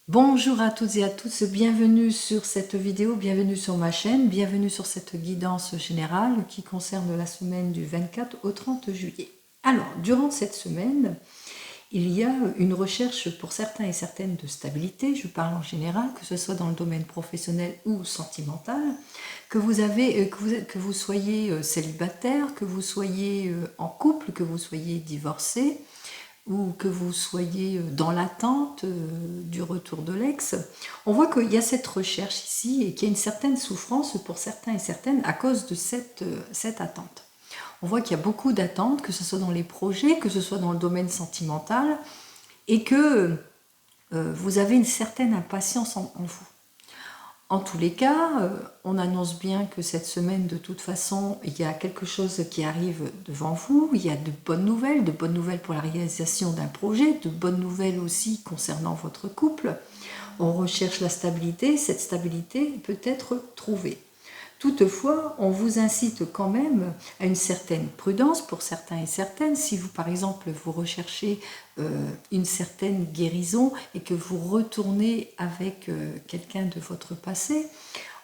Bonjour à toutes et à tous, bienvenue sur cette vidéo, bienvenue sur ma chaîne, bienvenue sur cette guidance générale qui concerne la semaine du 24 au 30 juillet. Alors, durant cette semaine, il y a une recherche pour certains et certaines de stabilité, je parle en général, que ce soit dans le domaine professionnel ou sentimental, que vous soyez célibataire, que vous soyez en couple, que vous soyez divorcé, ou que vous soyez dans l'attente du retour de l'ex, on voit qu'il y a cette recherche ici et qu'il y a une certaine souffrance pour certains et certaines à cause de cette attente. On voit qu'il y a beaucoup d'attentes, que ce soit dans les projets, que ce soit dans le domaine sentimental, et que vous avez une certaine impatience en vous. En tous les cas, on annonce bien que cette semaine, de toute façon, il y a quelque chose qui arrive devant vous. Il y a de bonnes nouvelles pour la réalisation d'un projet, de bonnes nouvelles aussi concernant votre couple. On recherche la stabilité, cette stabilité peut être trouvée. Toutefois, on vous incite quand même à une certaine prudence pour certains et certaines. Si vous, par exemple, vous recherchez une certaine guérison et que vous retournez avec quelqu'un de votre passé,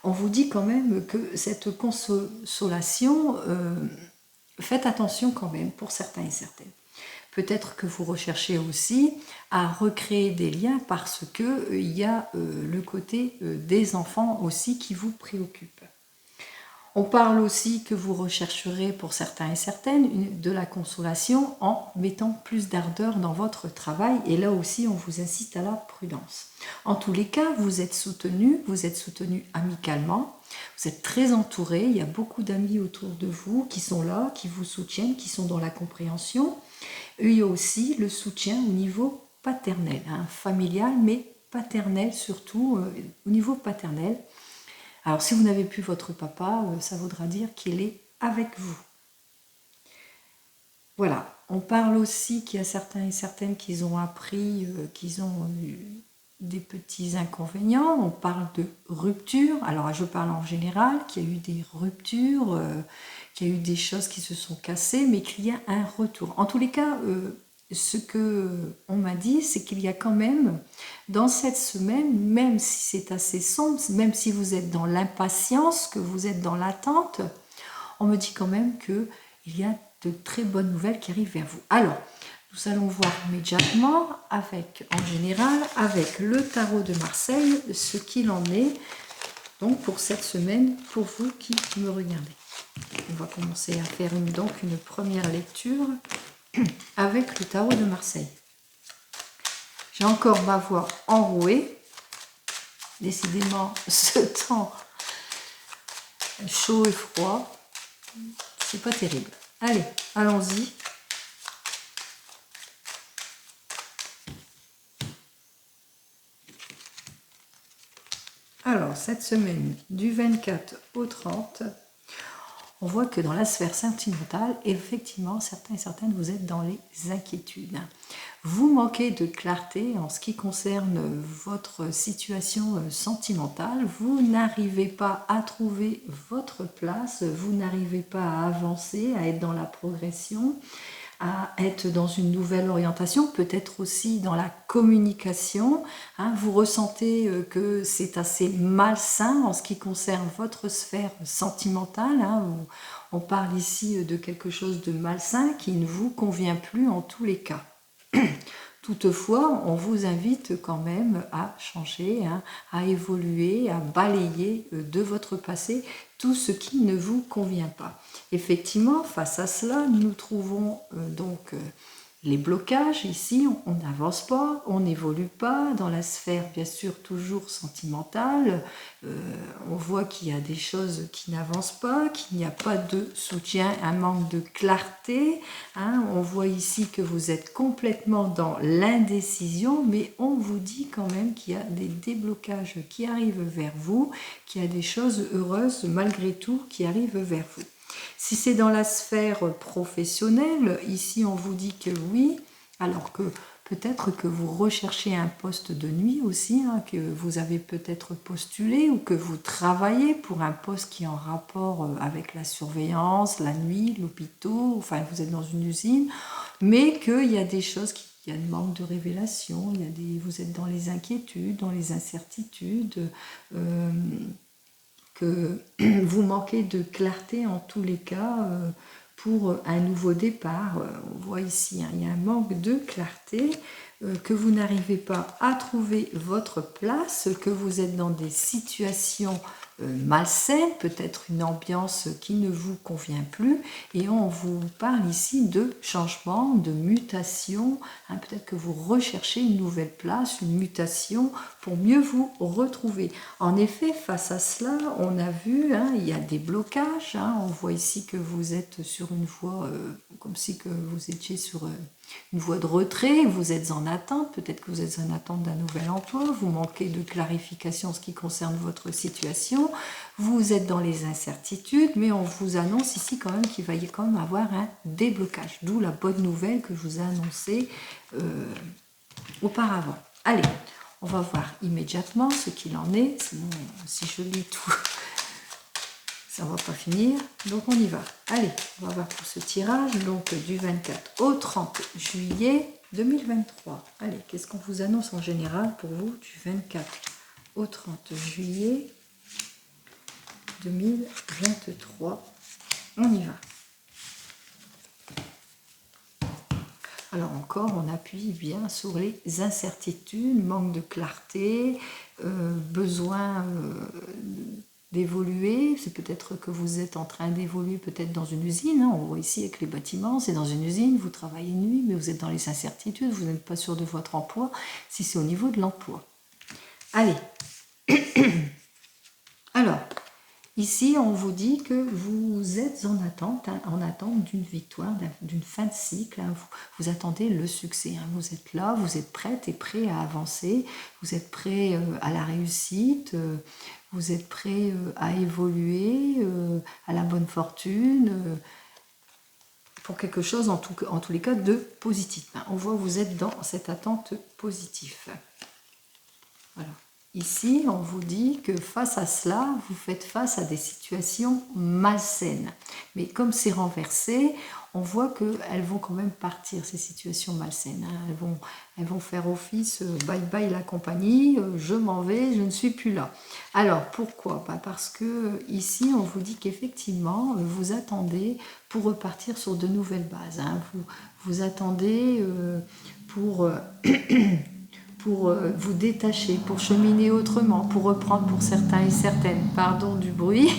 on vous dit quand même que cette consolation, faites attention quand même pour certains et certaines. Peut-être que vous recherchez aussi à recréer des liens parce qu'il y a le côté des enfants aussi qui vous préoccupe. On parle aussi que vous rechercherez pour certains et certaines de la consolation en mettant plus d'ardeur dans votre travail et là aussi on vous incite à la prudence. En tous les cas, vous êtes soutenu amicalement, vous êtes très entouré, il y a beaucoup d'amis autour de vous qui sont là, qui vous soutiennent, qui sont dans la compréhension. Et il y a aussi le soutien au niveau paternel, familial mais paternel surtout, au niveau paternel. Alors, si vous n'avez plus votre papa, ça voudra dire qu'il est avec vous. Voilà. On parle aussi qu'il y a certains et certaines qui ont appris qu'ils ont eu des petits inconvénients. On parle de rupture. Alors, je parle en général qu'il y a eu des ruptures, qu'il y a eu des choses qui se sont cassées, mais qu'il y a un retour. En tous les cas, ce qu'on m'a dit, c'est qu'il y a quand même, dans cette semaine, même si c'est assez sombre, même si vous êtes dans l'impatience, que vous êtes dans l'attente, on me dit quand même qu'il y a de très bonnes nouvelles qui arrivent vers vous. Alors, nous allons voir immédiatement, en général, avec le tarot de Marseille, ce qu'il en est donc pour cette semaine, pour vous qui me regardez. On va commencer à faire une première lecture avec le tarot de Marseille. J'ai encore ma voix enrouée. Décidément, ce temps chaud et froid, c'est pas terrible. Allez, allons-y. Alors, cette semaine, du 24 au 30, on voit que dans la sphère sentimentale, effectivement, certains et certaines, vous êtes dans les inquiétudes. Vous manquez de clarté en ce qui concerne votre situation sentimentale. Vous n'arrivez pas à trouver votre place, vous n'arrivez pas à avancer, à être dans la progression, à être dans une nouvelle orientation, peut-être aussi dans la communication. Vous ressentez que c'est assez malsain en ce qui concerne votre sphère sentimentale. On parle ici de quelque chose de malsain qui ne vous convient plus en tous les cas. Toutefois, on vous invite quand même à changer, à évoluer, à balayer de votre passé tout ce qui ne vous convient pas. Effectivement, face à cela, nous trouvons donc les blocages. Ici, on n'avance pas, on n'évolue pas dans la sphère, bien sûr, toujours sentimentale. On voit qu'il y a des choses qui n'avancent pas, qu'il n'y a pas de soutien, un manque de clarté. On voit ici que vous êtes complètement dans l'indécision, mais on vous dit quand même qu'il y a des déblocages qui arrivent vers vous, qu'il y a des choses heureuses malgré tout qui arrivent vers vous. Si c'est dans la sphère professionnelle, ici on vous dit que oui, alors que peut-être que vous recherchez un poste de nuit aussi, que vous avez peut-être postulé ou que vous travaillez pour un poste qui est en rapport avec la surveillance, la nuit, l'hôpital, enfin vous êtes dans une usine, mais qu'il y a des choses il y a un manque de révélation, vous êtes dans les inquiétudes, dans les incertitudes, que vous manquez de clarté en tous les cas pour un nouveau départ. On voit ici, hein, il y a un manque de clarté, que vous n'arrivez pas à trouver votre place, que vous êtes dans des situations malsaines, peut-être une ambiance qui ne vous convient plus, et on vous parle ici de changement, de mutation, hein, peut-être que vous recherchez une nouvelle place, une mutation pour mieux vous retrouver. En effet, face à cela, on a vu, hein, il y a des blocages, hein, on voit ici que vous êtes sur une voie, comme si que vous étiez sur une voie de retrait, vous êtes en attente, peut-être que vous êtes en attente d'un nouvel emploi, vous manquez de clarification en ce qui concerne votre situation, vous êtes dans les incertitudes, mais on vous annonce ici quand même qu'il va y quand même avoir un déblocage, d'où la bonne nouvelle que je vous ai annoncée auparavant. Allez, on va voir immédiatement ce qu'il en est, sinon si je lis tout, ça ne va pas finir, donc on y va. Allez, on va voir pour ce tirage, donc du 24 au 30 juillet 2023. Allez, qu'est-ce qu'on vous annonce en général pour vous du 24 au 30 juillet 2023. On y va. Alors encore, on appuie bien sur les incertitudes, manque de clarté, besoin d'évoluer. C'est peut-être que vous êtes en train d'évoluer peut-être dans une usine, hein. On voit ici avec les bâtiments, c'est dans une usine, vous travaillez nuit, mais vous êtes dans les incertitudes, vous n'êtes pas sûr de votre emploi, si c'est au niveau de l'emploi. Allez. Alors, ici, on vous dit que vous êtes en attente, hein, en attente d'une victoire, d'une fin de cycle. Hein, vous attendez le succès. Hein, vous êtes là, vous êtes prête et prêt à avancer. Vous êtes prêt à la réussite. Vous êtes prêt à évoluer, à la bonne fortune. Pour quelque chose, en tous les cas, de positif. Hein, on voit que vous êtes dans cette attente positive. Voilà. Ici, on vous dit que face à cela, vous faites face à des situations malsaines. Mais comme c'est renversé, on voit qu'elles vont quand même partir, ces situations malsaines. Hein. Elles vont faire office, bye bye la compagnie, je m'en vais, je ne suis plus là. Alors, pourquoi? Parce que ici, on vous dit qu'effectivement, vous attendez pour repartir sur de nouvelles bases. Hein. Vous attendez pour... pour vous détacher, pour cheminer autrement, pour reprendre pour certains et certaines, pardon du bruit,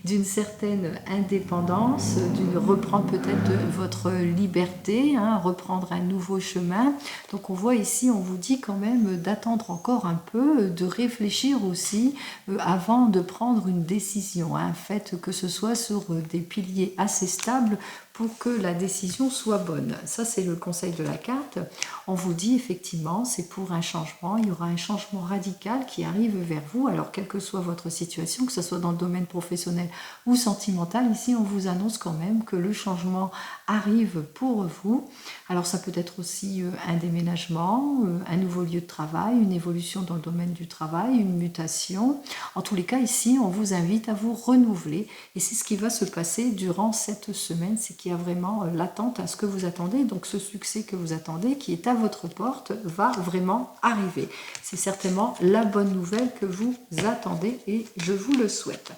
d'une certaine indépendance, reprendre peut-être votre liberté, hein, reprendre un nouveau chemin. Donc on voit ici, on vous dit quand même d'attendre encore un peu, de réfléchir aussi avant de prendre une décision. Hein. Faites que ce soit sur des piliers assez stables pour que la décision soit bonne. Ça, c'est le conseil de la carte. On vous dit effectivement, c'est pour un changement, il y aura un changement radical qui arrive vers vous, alors quelle que soit votre situation, que ce soit dans le domaine professionnel ou sentimental, ici on vous annonce quand même que le changement arrive pour vous. Alors ça peut être aussi un déménagement, un nouveau lieu de travail, une évolution dans le domaine du travail, une mutation. En tous les cas, ici, on vous invite à vous renouveler et c'est ce qui va se passer durant cette semaine, c'est qu'il y a vraiment l'attente à ce que vous attendez, donc ce succès que vous attendez qui est à votre porte va vraiment arriver. C'est certainement la bonne nouvelle que vous attendez et je vous le souhaite.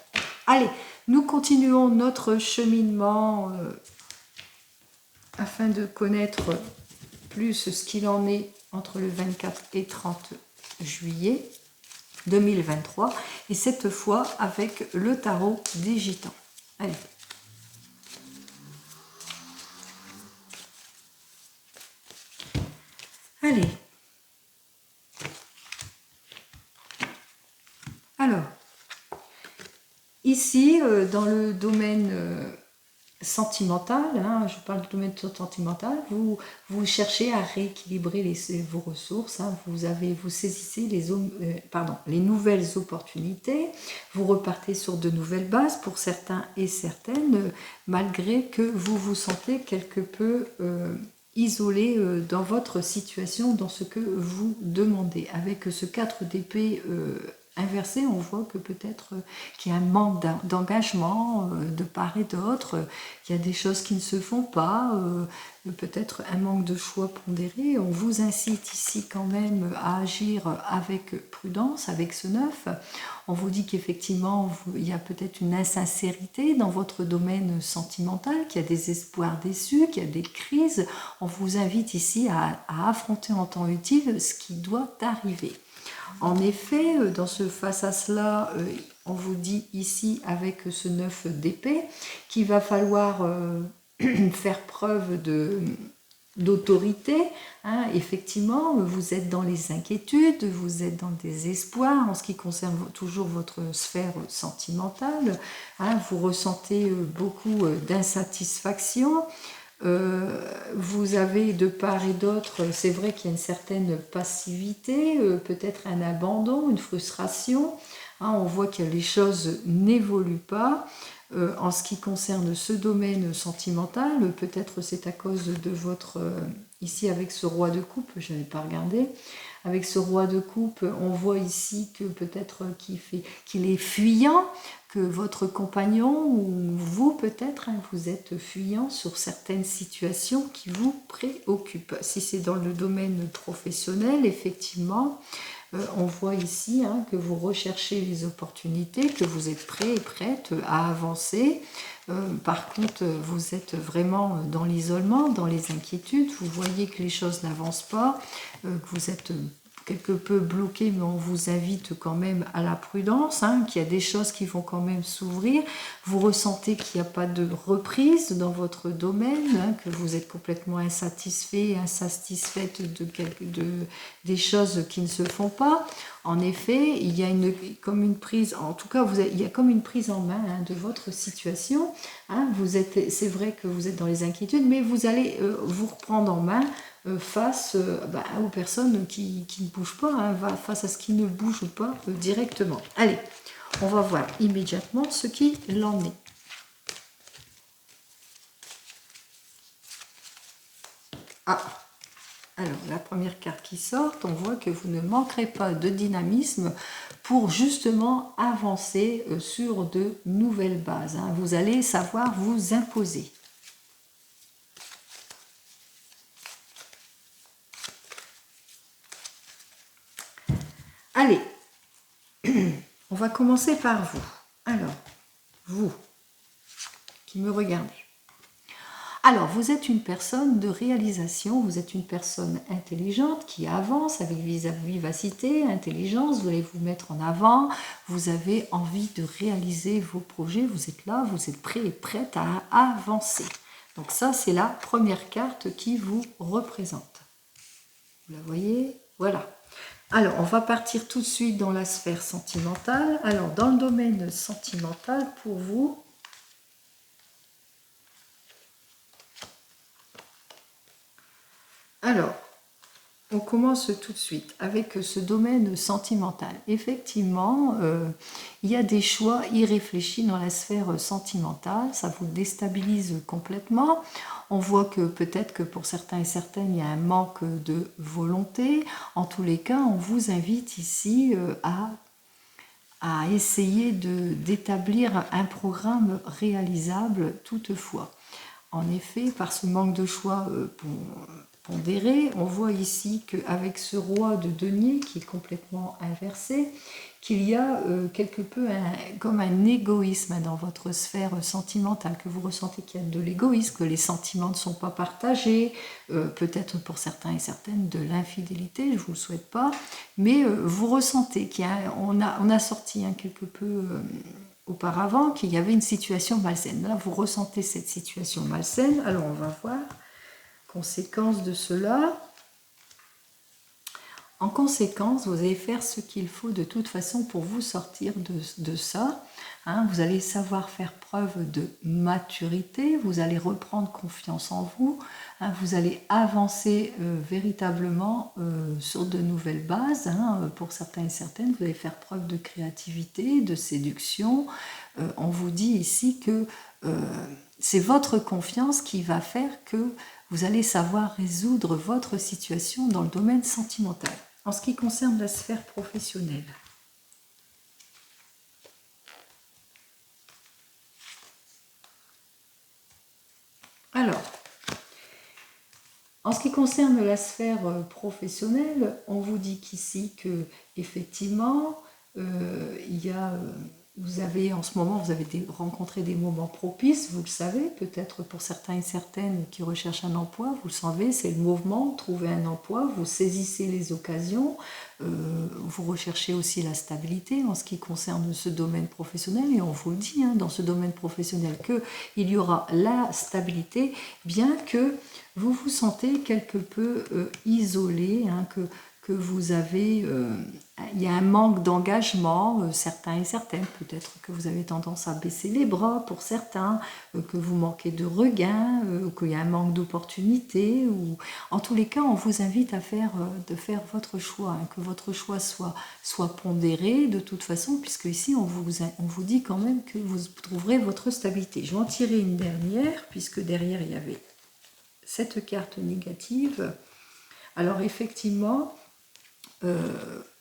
Allez, nous continuons notre cheminement afin de connaître plus ce qu'il en est entre le 24 et 30 juillet 2023 et cette fois avec le tarot des Gitans. Allez. Allez. Alors, ici, dans le domaine sentimental, hein, je parle du domaine sentimental, vous cherchez à rééquilibrer vos ressources, hein, vous saisissez les nouvelles opportunités, vous repartez sur de nouvelles bases pour certains et certaines, malgré que vous vous sentez quelque peu isolé dans votre situation, dans ce que vous demandez. Avec ce 4 d'épée inversé, on voit que peut-être qu'il y a un manque d'engagement de part et d'autre, il y a des choses qui ne se font pas, peut-être un manque de choix pondéré. On vous incite ici quand même à agir avec prudence, avec ce 9. On vous dit qu'effectivement, il y a peut-être une insincérité dans votre domaine sentimental, qu'il y a des espoirs déçus, qu'il y a des crises. On vous invite ici à affronter en temps utile ce qui doit arriver. En effet, dans ce face à cela, on vous dit ici avec ce 9 d'épée qu'il va falloir faire preuve d'autorité. Hein. Effectivement, vous êtes dans les inquiétudes, vous êtes dans le désespoir en ce qui concerne toujours votre sphère sentimentale. Hein. Vous ressentez beaucoup d'insatisfaction. Vous avez de part et d'autre, c'est vrai qu'il y a une certaine passivité, peut-être un abandon, une frustration. Hein, on voit que les choses n'évoluent pas. En ce qui concerne ce domaine sentimental, peut-être c'est à cause de votre... ici avec ce roi de coupe, je n'avais pas regardé. Avec ce roi de coupe, on voit ici que peut-être qu'il est fuyant, que votre compagnon ou vous peut-être, hein, vous êtes fuyant sur certaines situations qui vous préoccupent. Si c'est dans le domaine professionnel, effectivement, on voit ici hein, que vous recherchez les opportunités, que vous êtes prêt et prête à avancer. Par contre, vous êtes vraiment dans l'isolement, dans les inquiétudes. Vous voyez que les choses n'avancent pas, que vous êtes quelque peu bloqué, mais on vous invite quand même à la prudence, hein, qu'il y a des choses qui vont quand même s'ouvrir. Vous ressentez qu'il n'y a pas de reprise dans votre domaine, hein, que vous êtes complètement insatisfait, insatisfaite des choses qui ne se font pas. En effet, il y a comme une prise, en tout cas, il y a comme une prise en main hein, de votre situation. Hein, c'est vrai que vous êtes dans les inquiétudes, mais vous allez vous reprendre en main face aux personnes qui ne bougent pas, hein, face à ce qui ne bouge pas directement. Allez, on va voir immédiatement ce qu'il en est. Ah, alors la première carte qui sort, on voit que vous ne manquerez pas de dynamisme pour justement avancer sur de nouvelles bases. Hein. Vous allez savoir vous imposer. Allez, on va commencer par vous. Alors, vous qui me regardez. Alors, vous êtes une personne de réalisation, vous êtes une personne intelligente qui avance avec vivacité, intelligence, vous allez vous mettre en avant, vous avez envie de réaliser vos projets, vous êtes là, vous êtes prêt et prête à avancer. Donc ça, c'est la première carte qui vous représente. Vous la voyez? Voilà. Alors, on va partir tout de suite dans la sphère sentimentale. Alors, dans le domaine sentimental, pour vous, alors, on commence tout de suite avec ce domaine sentimental. Effectivement, il y a des choix irréfléchis dans la sphère sentimentale, ça vous déstabilise complètement. On voit que peut-être que pour certains et certaines, il y a un manque de volonté. En tous les cas, on vous invite ici à essayer d'établir un programme réalisable toutefois. En effet, par ce manque de choix pondéré, on voit ici qu'avec ce roi de denier qui est complètement inversé, qu'il y a quelque peu comme un égoïsme dans votre sphère sentimentale, que vous ressentez qu'il y a de l'égoïsme, que les sentiments ne sont pas partagés, peut-être pour certains et certaines de l'infidélité, je ne vous le souhaite pas, mais vous ressentez on a sorti quelque peu auparavant qu'il y avait une situation malsaine. Là, vous ressentez cette situation malsaine, alors on va voir conséquence de cela. En conséquence, vous allez faire ce qu'il faut de toute façon pour vous sortir de ça. Hein, vous allez savoir faire preuve de maturité, vous allez reprendre confiance en vous, hein, vous allez avancer véritablement sur de nouvelles bases. Hein, pour certains et certaines, vous allez faire preuve de créativité, de séduction. On vous dit ici que c'est votre confiance qui va faire que vous allez savoir résoudre votre situation dans le domaine sentimental. En ce qui concerne la sphère professionnelle, alors, En ce qui concerne la sphère professionnelle, on vous dit qu'ici que effectivement, il y a, vous avez en ce moment, vous avez rencontré des moments propices, vous le savez, peut-être pour certains et certaines qui recherchent un emploi, vous le savez, c'est le mouvement, trouver un emploi, vous saisissez les occasions, vous recherchez aussi la stabilité en ce qui concerne ce domaine professionnel, et on vous le dit hein, dans ce domaine professionnel qu'il y aura la stabilité, bien que vous vous sentez quelque peu isolé, hein, que vous avez, il y a un manque d'engagement, certains et certaines, peut-être que vous avez tendance à baisser les bras pour certains, que vous manquez de regain, qu'il y a un manque d'opportunités, ou en tous les cas, on vous invite à faire, de faire votre choix, hein, que votre choix soit pondéré de toute façon, puisque ici, on vous dit quand même que vous trouverez votre stabilité. Je vais en tirer une dernière, puisque derrière, il y avait cette carte négative. Alors effectivement,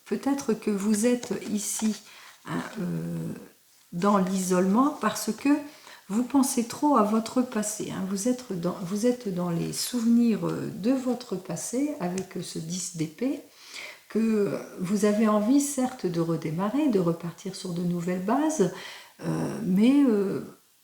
peut-être que vous êtes ici hein, dans l'isolement parce que vous pensez trop à votre passé. Hein. Vous êtes dans les souvenirs de votre passé avec ce 10 d'épée, que vous avez envie certes de redémarrer, de repartir sur de nouvelles bases, mais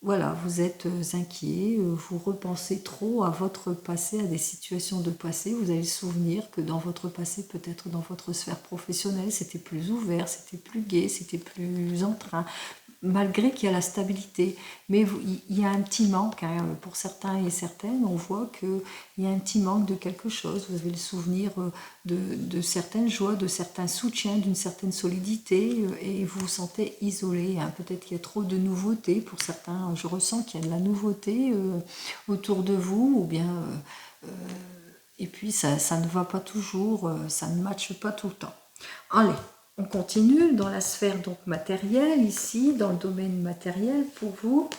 voilà, vous êtes inquiet, vous repensez trop à votre passé, à des situations de passé. Vous avez le souvenir que dans votre passé, peut-être dans votre sphère professionnelle, c'était plus ouvert, c'était plus gai, c'était plus en train, malgré qu'il y a la stabilité. Mais il y a un petit manque, hein, pour certains et certaines, on voit qu'il y a un petit manque de quelque chose. Vous avez le souvenir de certaines joies, de certains soutiens, d'une certaine solidité, et vous vous sentez isolé. Hein. Peut-être qu'il y a trop de nouveautés pour certains. Je ressens qu'il y a de la nouveauté autour de vous, ou bien... et puis ça ne va pas toujours, ça ne matche pas tout le temps. Allez, on continue dans la sphère donc matérielle, ici, dans le domaine matériel pour vous.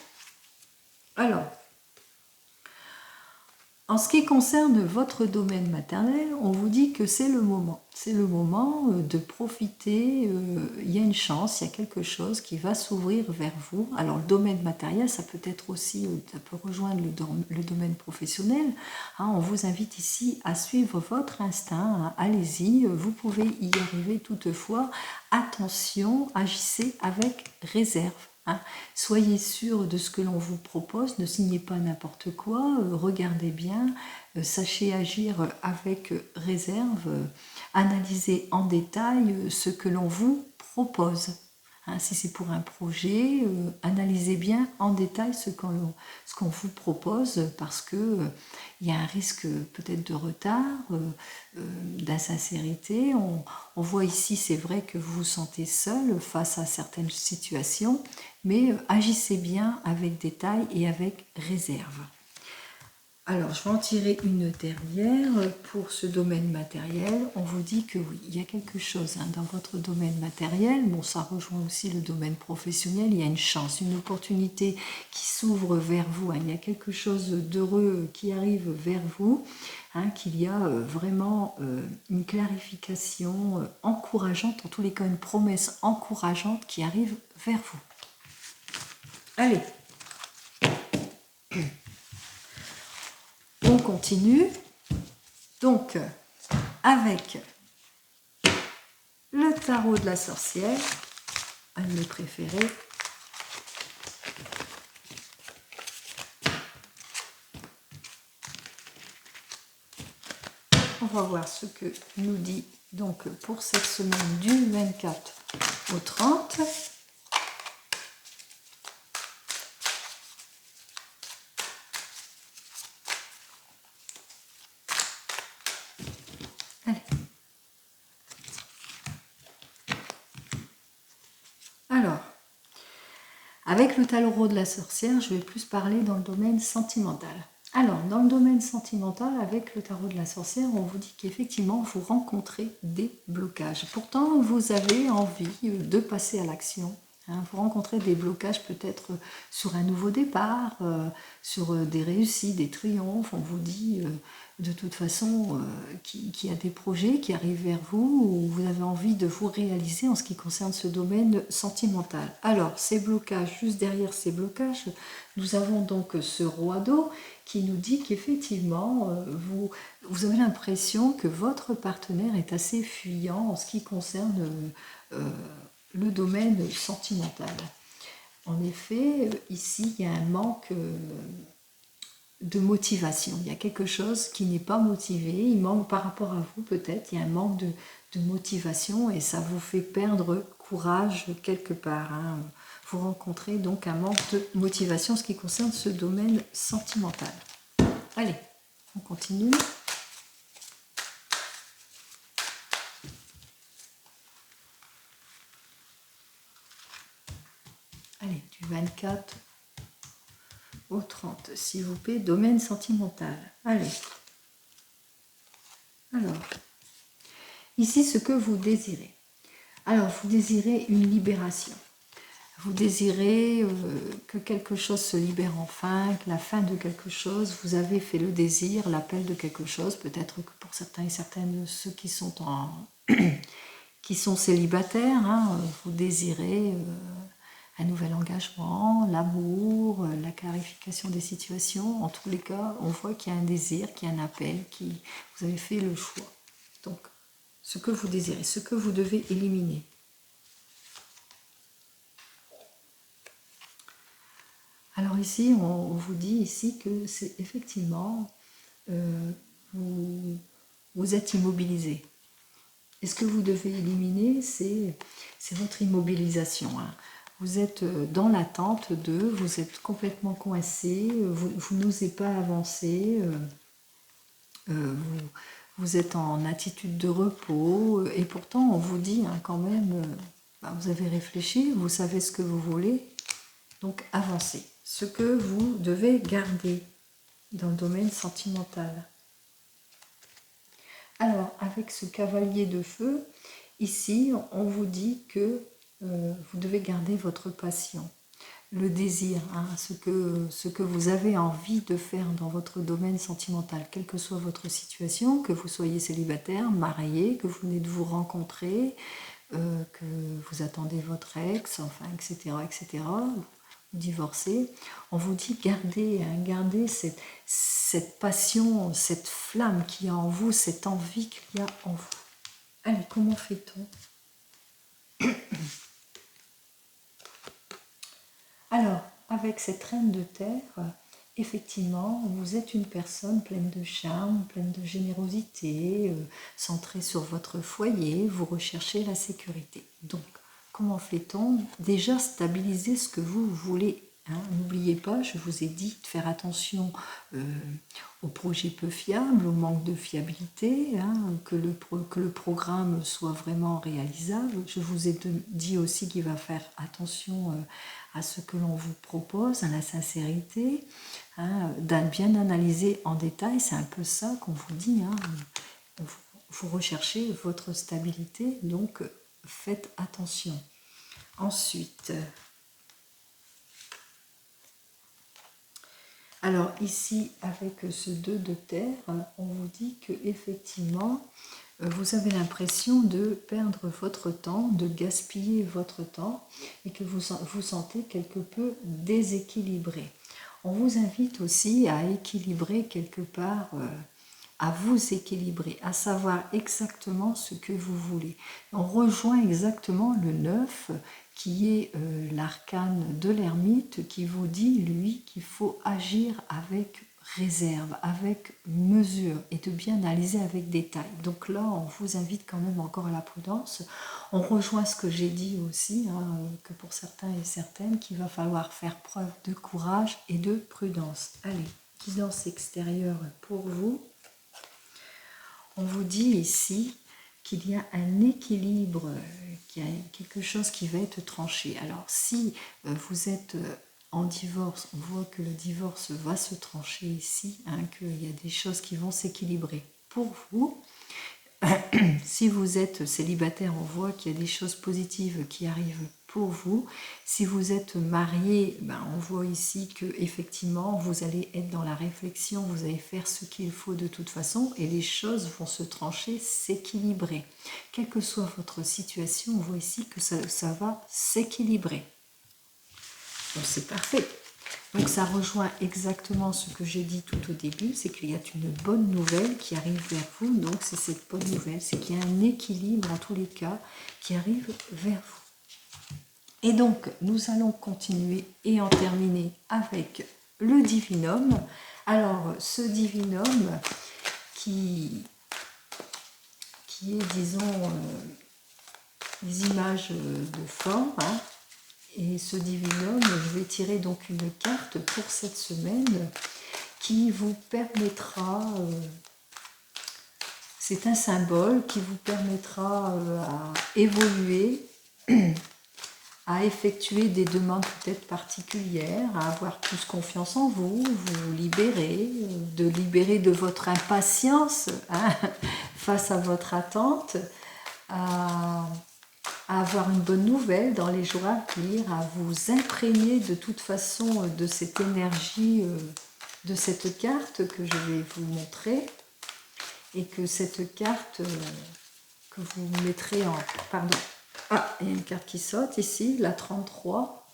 Alors, en ce qui concerne votre domaine matériel, on vous dit que c'est le moment. C'est le moment de profiter, il y a une chance, il y a quelque chose qui va s'ouvrir vers vous. Alors le domaine matériel, ça peut être aussi, ça peut rejoindre le domaine professionnel. Hein, on vous invite ici à suivre votre instinct, hein, allez-y, vous pouvez y arriver toutefois. Attention, agissez avec réserve. Hein. Soyez sûr de ce que l'on vous propose, ne signez pas n'importe quoi, regardez bien, sachez agir avec réserve, analysez en détail ce que l'on vous propose. Hein, si c'est pour un projet, analysez bien en détail ce qu'on vous propose, parce que il y a un risque peut-être de retard, d'insincérité. On voit ici, c'est vrai que vous vous sentez seul face à certaines situations, mais agissez bien avec détail et avec réserve. Alors, je vais en tirer une dernière pour ce domaine matériel. On vous dit que oui, il y a quelque chose hein, dans votre domaine matériel. Bon, ça rejoint aussi le domaine professionnel. Il y a une chance, une opportunité qui s'ouvre vers vous. Hein. Il y a quelque chose d'heureux qui arrive vers vous. Hein, qu'il y a vraiment une clarification encourageante, en tous les cas une promesse encourageante qui arrive vers vous. Allez. On continue, donc avec le tarot de la sorcière, un de mes préférés. On va voir ce que nous dit donc pour cette semaine du 24 au 30. Alors, avec le tarot de la sorcière, je vais plus parler dans le domaine sentimental. Alors, dans le domaine sentimental, avec le tarot de la sorcière, on vous dit qu'effectivement, vous rencontrez des blocages. Pourtant, vous avez envie de passer à l'action. Hein. Vous rencontrez des blocages peut-être sur un nouveau départ, sur des réussites, des triomphes. On vous dit de toute façon qu'il y a des projets qui arrivent vers vous ou vous avez envie de vous réaliser en ce qui concerne ce domaine sentimental. Alors, ces blocages, juste derrière ces blocages, nous avons donc ce roi d'eau qui nous dit qu'effectivement, vous avez l'impression que votre partenaire est assez fuyant en ce qui concerne le domaine sentimental. En effet, ici, il y a un manque de motivation. Il y a quelque chose qui n'est pas motivé. Il manque par rapport à vous, peut-être. Il y a un manque de motivation et ça vous fait perdre courage quelque part. Hein. Vous rencontrez donc un manque de motivation en ce qui concerne ce domaine sentimental. Allez, on continue. Allez, du 24 au 30, s'il vous plaît, domaine sentimental. Allez. Alors, ici, ce que vous désirez. Alors, vous désirez une libération. Vous désirez que quelque chose se libère enfin, que la fin de quelque chose. Vous avez fait le désir, l'appel de quelque chose. Peut-être que pour certains et certaines, ceux qui sont qui sont célibataires, hein, vous désirez un nouvel engagement, l'amour, la clarification des situations. En tous les cas, on voit qu'il y a un désir, qu'il y a un appel, vous avez fait le choix. Donc, ce que vous désirez, ce que vous devez éliminer. Alors ici, on vous dit ici que c'est effectivement, vous êtes immobilisé. Et ce que vous devez éliminer, c'est votre immobilisation. Hein. Vous êtes dans l'attente vous êtes complètement coincé, vous n'osez pas avancer, vous êtes en attitude de repos, et pourtant on vous dit hein, quand même, vous avez réfléchi, vous savez ce que vous voulez, donc avancez. Ce que vous devez garder dans le domaine sentimental. Alors, avec ce cavalier de feu, ici, on vous dit que vous devez garder votre passion, le désir, hein, ce que vous avez envie de faire dans votre domaine sentimental, quelle que soit votre situation, que vous soyez célibataire, marié, que vous venez de vous rencontrer, que vous attendez votre ex, enfin, etc., etc., divorcé, on vous dit gardez cette passion, cette flamme qu'il y a en vous, cette envie qu'il y a en vous. Allez, comment fait-on? Alors, avec cette reine de terre, effectivement, vous êtes une personne pleine de charme, pleine de générosité, centrée sur votre foyer, vous recherchez la sécurité. Donc, comment fait-on? Déjà, stabiliser ce que vous voulez. Hein. N'oubliez pas, je vous ai dit de faire attention aux projets peu fiables, au manque de fiabilité, hein, que le programme soit vraiment réalisable. Je vous ai dit aussi qu'il va faire attention à ce que l'on vous propose, à la sincérité, hein, bien analyser en détail. C'est un peu ça qu'on vous dit. Hein. Vous recherchez votre stabilité, donc faites attention. Ensuite, alors ici, avec ce 2 de terre, on vous dit que effectivement, vous avez l'impression de perdre votre temps, de gaspiller votre temps et que vous vous sentez quelque peu déséquilibré. On vous invite aussi à équilibrer quelque part, à vous équilibrer, à savoir exactement ce que vous voulez. On rejoint exactement le 9 qui est l'arcane de l'ermite qui vous dit, lui, qu'il faut agir avec réserve, avec mesure et de bien analyser avec détail. Donc là, on vous invite quand même encore à la prudence. On rejoint ce que j'ai dit aussi, hein, que pour certains et certaines, qu'il va falloir faire preuve de courage et de prudence. Allez, guidance extérieure pour vous. On vous dit ici qu'il y a un équilibre, qu'il y a quelque chose qui va être tranché. Alors si vous êtes en divorce, on voit que le divorce va se trancher ici, hein, qu'il y a des choses qui vont s'équilibrer pour vous. si vous êtes célibataire, on voit qu'il y a des choses positives qui arrivent pour vous. Si vous êtes marié, ben on voit ici que effectivement vous allez être dans la réflexion, vous allez faire ce qu'il faut de toute façon et les choses vont se trancher, s'équilibrer. Quelle que soit votre situation, on voit ici que ça va s'équilibrer. Donc c'est parfait. Donc ça rejoint exactement ce que j'ai dit tout au début, c'est qu'il y a une bonne nouvelle qui arrive vers vous. Donc c'est cette bonne nouvelle, c'est qu'il y a un équilibre en tous les cas qui arrive vers vous. Et donc nous allons continuer et en terminer avec le divinum. Alors ce divinum qui est, disons, des images de forme, hein. Et ce divinum, je vais tirer donc une carte pour cette semaine qui vous permettra, c'est un symbole qui vous permettra à évoluer, à effectuer des demandes peut-être particulières, à avoir plus confiance en vous, vous libérer, de libérer de votre impatience, hein, face à votre attente, à avoir une bonne nouvelle dans les jours à venir, à vous imprégner de toute façon de cette énergie, de cette carte que je vais vous montrer, et que cette carte que vous mettrez en... Pardon. Ah, il y a une carte qui saute ici, la 33.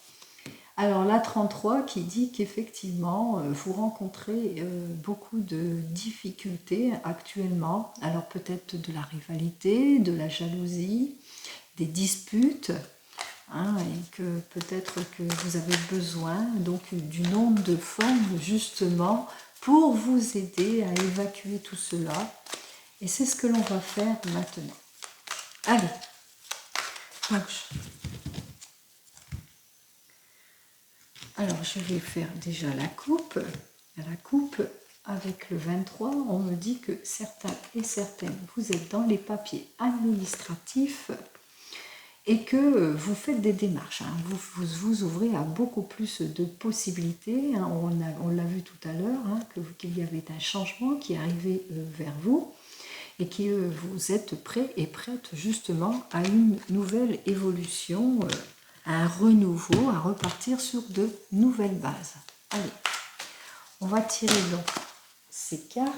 Alors la 33 qui dit qu'effectivement vous rencontrez beaucoup de difficultés actuellement, alors peut-être de la rivalité, de la jalousie, des disputes, hein, et que peut-être que vous avez besoin donc d'une onde de forme justement pour vous aider à évacuer tout cela. Et c'est ce que l'on va faire maintenant. Allez, bouge. Alors je vais faire déjà la coupe. La coupe avec le 23, on me dit que certains et certaines, vous êtes dans les papiers administratifs et que vous faites des démarches, hein. Vous ouvrez à beaucoup plus de possibilités, hein. On l'a vu tout à l'heure, hein, qu'il y avait un changement qui arrivait vers vous et que vous êtes prêts et prêtes justement à une nouvelle évolution, à un renouveau, à repartir sur de nouvelles bases. Allez, on va tirer donc ces cartes.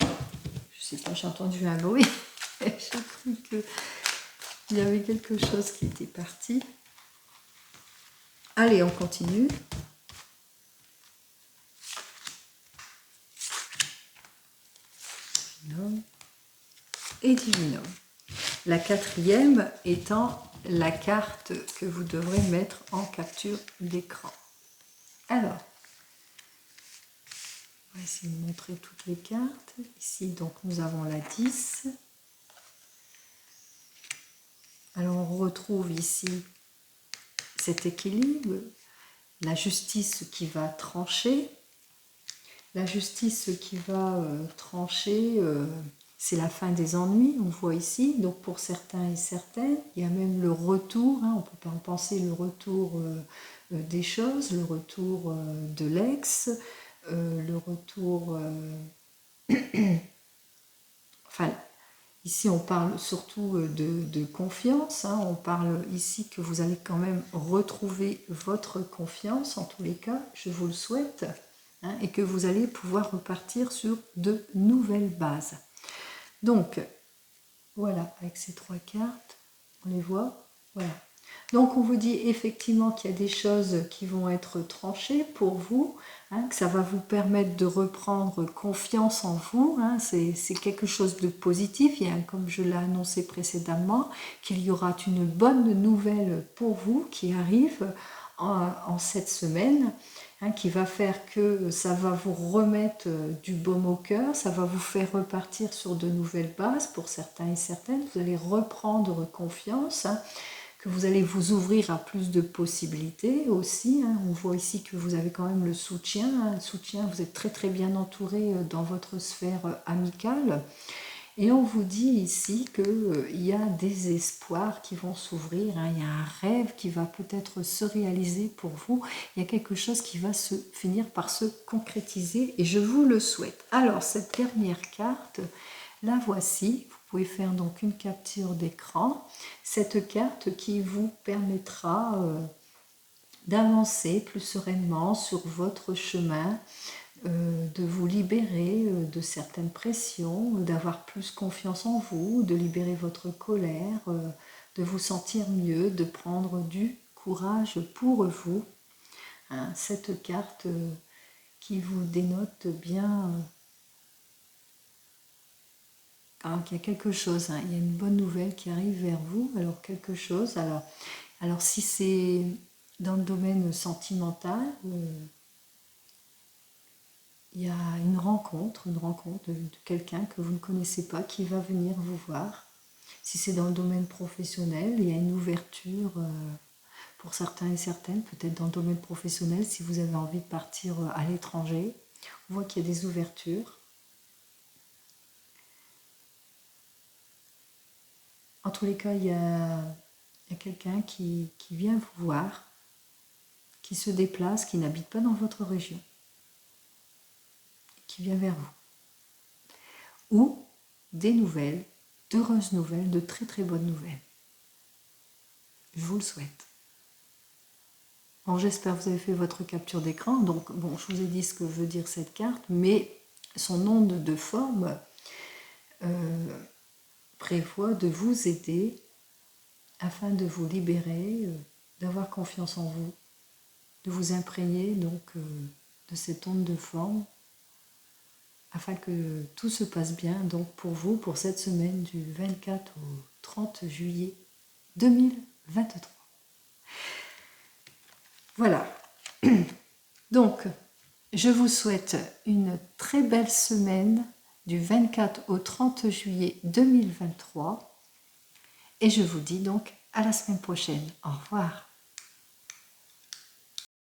Je sais pas, j'ai entendu un bruit. J'ai cru qu'il y avait quelque chose qui était parti. Allez, on continue. Divinum et Divinum. La quatrième étant la carte que vous devrez mettre en capture d'écran. Alors, on va essayer de montrer toutes les cartes. Ici, donc, nous avons la 10. Alors, on retrouve ici cet équilibre, la justice qui va trancher. La justice qui va trancher, c'est la fin des ennuis, on voit ici. Donc, pour certains et certaines, il y a même le retour, hein, on peut pas en penser, le retour des choses, le retour de l'ex, le retour... enfin, ici on parle surtout de confiance, hein. On parle ici que vous allez quand même retrouver votre confiance, en tous les cas, je vous le souhaite, hein, et que vous allez pouvoir repartir sur de nouvelles bases. Donc, voilà, avec ces trois cartes, on les voit, voilà. Donc on vous dit effectivement qu'il y a des choses qui vont être tranchées pour vous, hein, que ça va vous permettre de reprendre confiance en vous, hein, c'est quelque chose de positif, il y a, comme je l'ai annoncé précédemment, qu'il y aura une bonne nouvelle pour vous qui arrive en cette semaine, hein, qui va faire que ça va vous remettre du baume au cœur, ça va vous faire repartir sur de nouvelles bases pour certains et certaines, vous allez reprendre confiance, hein, que vous allez vous ouvrir à plus de possibilités aussi, hein. On voit ici que vous avez quand même le soutien, hein. Le soutien, vous êtes très très bien entouré dans votre sphère amicale. Et on vous dit ici qu'il y a des espoirs qui vont s'ouvrir, hein. Il y a un rêve qui va peut-être se réaliser pour vous. Il y a quelque chose qui va finir par se concrétiser et je vous le souhaite. Alors, cette dernière carte, la voici. Vous pouvez faire donc une capture d'écran. Cette carte qui vous permettra d'avancer plus sereinement sur votre chemin, de vous libérer de certaines pressions, d'avoir plus confiance en vous, de libérer votre colère, de vous sentir mieux, de prendre du courage pour vous. Hein, cette carte qui vous dénote bien qu'il y a quelque chose, hein, il y a une bonne nouvelle qui arrive vers vous, alors quelque chose, alors si c'est dans le domaine sentimental, il y a une rencontre de quelqu'un que vous ne connaissez pas qui va venir vous voir. Si c'est dans le domaine professionnel, il y a une ouverture pour certains et certaines, peut-être dans le domaine professionnel, si vous avez envie de partir à l'étranger. On voit qu'il y a des ouvertures. En tous les cas, il y a quelqu'un qui vient vous voir, qui se déplace, qui n'habite pas dans votre région, qui vient vers vous. Ou des nouvelles, d'heureuses nouvelles, de très très bonnes nouvelles. Je vous le souhaite. Bon, j'espère que vous avez fait votre capture d'écran. Donc, bon, je vous ai dit ce que veut dire cette carte, mais son onde de forme prévoit de vous aider afin de vous libérer, d'avoir confiance en vous, de vous imprégner donc de cette onde de forme, afin que tout se passe bien donc pour vous pour cette semaine du 24 au 30 juillet 2023. Voilà. Donc, je vous souhaite une très belle semaine du 24 au 30 juillet 2023 et je vous dis donc à la semaine prochaine. Au revoir.